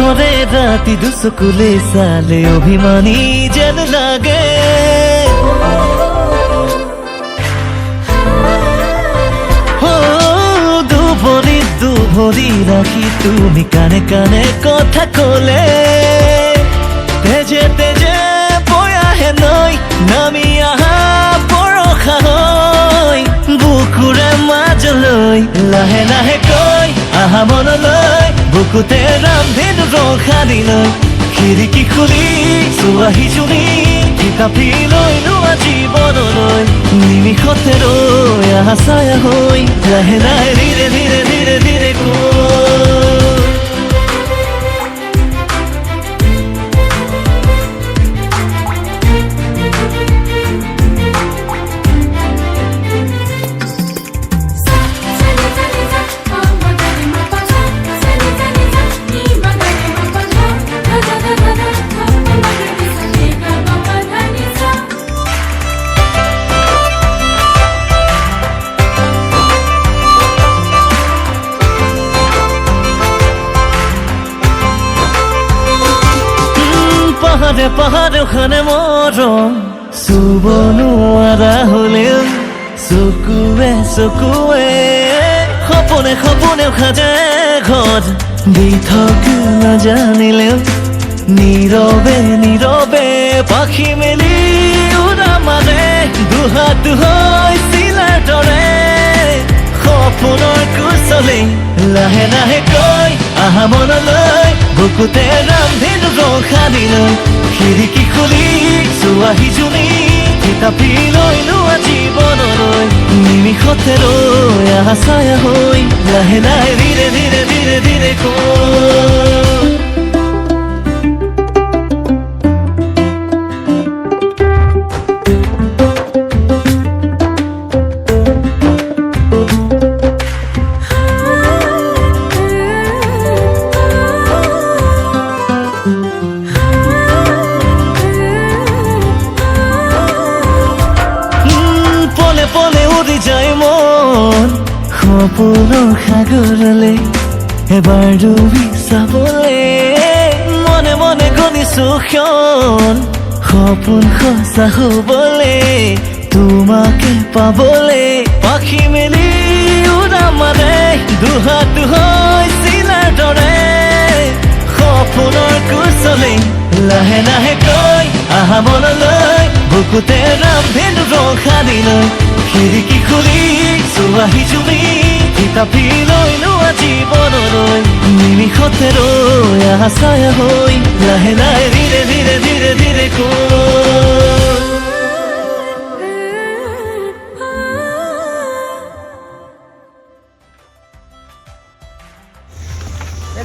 জোনাকৰে ৰাতি দুচকুলে চালে অভিমানী যেন লাগে দুভৰি ৰাখি তুমি কানে কানে কথা কলে তেজে তেজে বৈ আহে নৈ নামি আহা বৰষা হৈ বুকুৰে মাজলৈ লাহে লাহে কৈ আহা মনলৈ বুকুতে ৰামধেনু ৰখাদিলৈ খিৰিকী খুলি চোৱাহি জুনি কিতাপি লৈ লোৱা জীৱনলৈ নিমিষতে ৰৈ আহা ছায়া হৈ লাহে লাহে ধীৰে ধীৰে ধীৰে ধীৰে পাহাড়ে পাহাড়ে ওখানে মৰম চুব নোৱাৰা হলেও চকুৱে চকুৱে সপোনে সপোনে খাজে ঘৰ দি থকো নাজানিলেও নীৰৱে নীৰৱে পাখি মেলি উৰা মাৰে দুহাত হৈ চিলাৰ দৰে সপোনৰ কুচলে লাহে লাহে কৈ আহা মনলৈ বুকুতে ৰামধেনু ৰখাদিলৈ খিৰিকী খুলি চোৱাহি জুনি কিতাপি লৈ লোৱা জীৱনলৈ নিমিষতে ৰৈ আহা ছায়া হৈ লাহে লাহে ধীৰে ধীৰে ধীৰে ধীৰে পলে উৰি যায় মন সপোনৰ সাগৰলে এবাৰ ডুবি চাবলে মনে মনে গণিছো ক্ষণ সপোন সঁচা হবলে তোমাকে পাবলে পাখি মেলি উৰা মাৰে দুহাত হৈ চিলাৰ দৰে সপোনৰ কুচলে লাহে লাহে কৈ আহা মনলৈ বুকুতে ৰামধেনু ৰখাদিলৈ খিৰিকী খুলি চোৱাহি জুনি কিতাপি লৈ লোৱা জীৱনলৈ নিমিষতে ৰৈ আহা ছায়া হৈ লাহে লাহে ধীৰে ধীৰে ধীৰে ধীৰে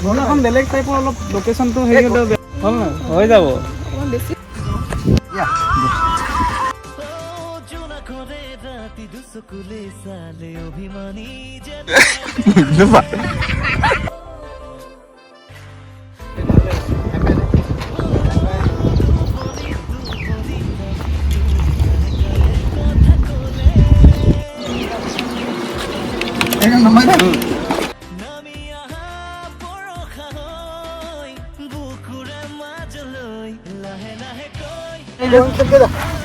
ঘৰখন বেলেগ টাইপৰ অলপ লোকেশ্যনটো হেৰি হ'লে ভাল নাই হৈ যাব অকণমান বেছি জোনাকৰে ৰাতি দুচকুলে চালে অভিমানী যেন নামি আহা বৰষা হৈ বুকুৰে মাজলৈ লাহে লাহে কৈ